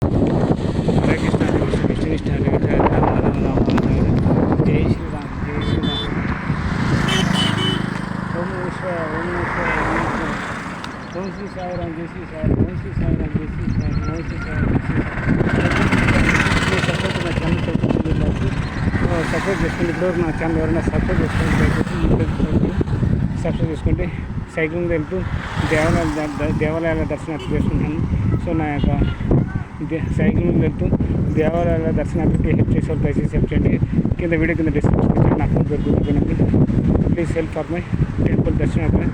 హరే కృష్ణ విష్ణు కృష్ణ హరే కృష్ణ రామ రామ రామ రామ జై శ్రీరామ్ జై శ్రీరామ్. ఓం ఈశ్వర ఓం ఈశ్వర ఓం శ్రీ సాయిరామ్ జై శ్రీ సాయిరామ్ ఓం శ్రీ సాయిరామ్ జై శ్రీ సాయిరామ్ ఓం శ్రీ సాయిరామ్ జై శ్రీ సాయిరామ్. సపోర్ట్ నా ఛానల్ సపోర్ట్ చేసుకోండి. ఇప్పుడు నా ఛానల్ ఎవరైనా సపోర్ట్ చేసుకోండి, సబ్స్క్రైబ్ చేసుకోండి. సైక్లింగ్ వెళ్తూ దేవాలయాల దర్శనార్థం చేసుకుంటాను. సో నా యొక్క సైక్లింగ్ వెళ్తూ దేవాలయాల దర్శనార్థం హెల్ప్ చేసే వాళ్ళు దయచేసి హెల్ప్ చేయండి. కింద వీడియో కింద డిస్క్రిప్షన్ ఇచ్చి నా ఫోన్ దొరుకుతుంది. Please help for my temple దర్శనార్థం.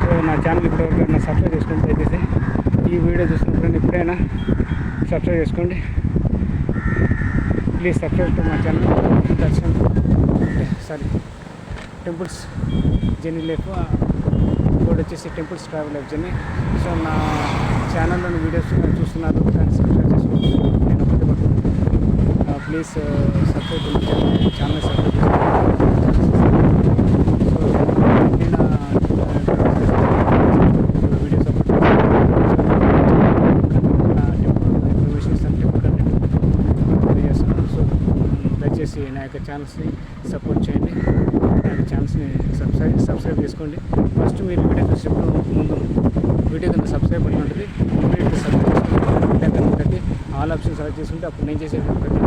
సో నా ఛానల్ ఇప్పుడు నా సబ్స్క్రైబ్ చేసుకోండి. దయచేసి ఈ వీడియో చూసినప్పుడు ఎప్పుడైనా సబ్స్క్రైబ్ చేసుకోండి. ప్లీజ్ సబ్స్క్రైబ్ టు మా ఛానల్ దర్శనం టెంపుల్స్ జర్నీ లైఫ్ కోడ్ వచ్చేసి temples travel life journey. So నా ఛానల్లోని వీడియోస్ చూస్తున్నారు కానీ సబ్స్క్రైబ్ చేసుకోండి. నేను please subscribe to my channel subscribe చేసుకోండి. సో నేను వీడియోస్ అప్లోడ్ చేస్తాను. సో దయచేసి నా యొక్క ఛానల్స్ని సపోర్ట్ చేయండి. నా యొక్క ఛానల్స్ని సబ్స్క్రైబ్ చేసుకోండి. ఫస్ట్ మీరు వీడియో చూసేటప్పుడు ముందు వీడియో కింద సబ్స్క్రైబ్ బటన్ ఉంటుంది. ఇమీడియట్గా సబ్స్క్రైబ్ చేసుకోండి. అక్కడ ఉంటుంది ఆల్ ఆప్షన్ సెలెక్ట్ చేసుకుంటే అప్పుడు నేను చేసే ప్రతి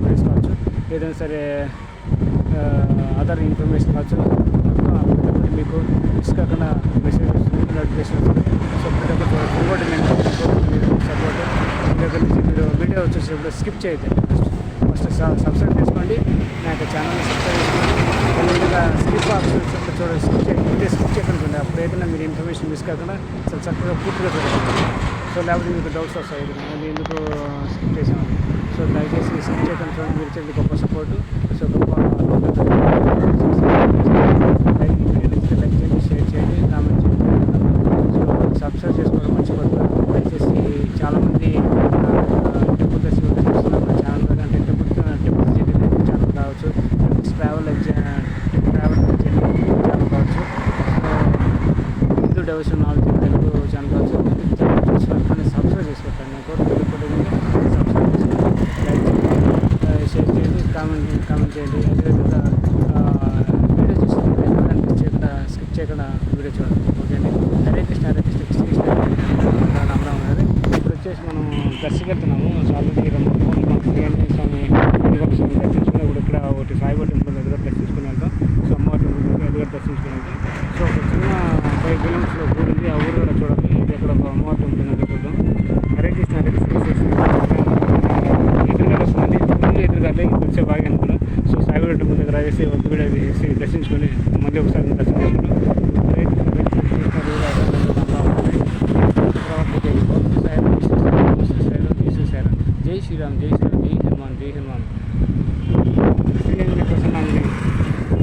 వీడియోస్ కావచ్చు, ఏదైనా సరే అదర్ ఇన్ఫర్మేషన్ కావచ్చు, అప్పటికప్పుడు మీకు మిస్ కాకుండా మెసేజ్ నోటిఫికేషన్ వస్తుంది. సో ప్రతి ఒక్కటి నేను మీరు సపోర్ట్ దగ్గర నుంచి మీరు వీడియో వచ్చేసేటప్పుడు స్కిప్ చేయొద్దు. ఫస్ట్ సబ్స్క్రైబ్ చేసుకోండి. నా యొక్క ఛానల్ని సబ్స్క్రైబ్ చేసుకోండి. ముందుగా స్కిప్ ఆప్షన్ చూడండి. స్కిప్ చేయకుండా అప్పుడు ఏదైనా మీరు ఇన్ఫర్మేషన్ మిస్ కాకుండా చాలా చక్కగా పూర్తిగా చూడండి. సో లేకపోతే మీకు డౌట్స్ వస్తాయి, అది ఎందుకు స్కిప్ చేసామని. సో దయచేసి స్కిప్ చేయకుండా చూడండి. మీరు చేయండి గొప్ప సపోర్టు. సో గొప్ప లైక్ చేయండి, షేర్ చేయండి, కామెంట్ చేయండి. సో సబ్స్క్రైబ్ చేసుకోవడం మర్చిపోతున్నారు. దయచేసి చాలామంది టెంపుల్ దర్శనం చూస్తున్నారు నా ఛానల్ ద్వారా. అంటే టెంపుల్ జర్నీ ఛానల్ కావచ్చు, ట్రావెల్ జర్నీ ఛానల్ కావచ్చు, Hindu devotion knowledge Telugu channel కావచ్చు. చూసినప్పుడు సబ్స్క్రైబ్ చేసుకోండి. నేను కోరుకుంటే సబ్స్క్రైబ్ చేసుకోండి, లైక్ చేయండి, షేర్ చేయండి, కామెంట్ చేయండి. అదేవిధంగా వీడియో చూసిన స్కిప్ చేయకుండా వీడియో చూడండి. ఓకే అండి. హరే కృష్ణ హరే కృష్ణ కృష్ణ కృష్ణ రామరామ గారు. ఇప్పుడు వచ్చేసి మనం దర్శకి వెళ్తున్నాము. సో ఆల్రెడీ శ్రీరంజని స్వామి స్వామి దర్శించుకుని ఇప్పుడు ఇక్కడ ఒకటి సాయిబాబా టెంపుల్ దగ్గర దర్శించుకుని వెళ్తాం. సో అమ్మవారి టెంపుల్ దగ్గర దర్శించుకుని వెళ్తాం. సో ఒక చిన్న 5 కిలోమీటర్స్లో ఊరు ఉంది. ఆ ఊరు కూడా చూడాలి. ఇది అక్కడ ఒక అమ్మవారి టెంపుల్ దగ్గర చూద్దాం. హరే కృష్ణ హరే కృష్ణ ఎదురుగా వస్తుంది. ముందు ఎదురుగా వచ్చే బాగా అనుకున్నాం. సో సాయిబాబా టెంపుల్ దగ్గర వేసి వద్దు కూడా వేసి దర్శించుకొని మళ్ళీ ఒకసారి దర్శనం చేసుకుంటాం. జై శ్రీరామ్ జై శ్రీరామ్ జై హనుమాన్ జై హనుమాన్.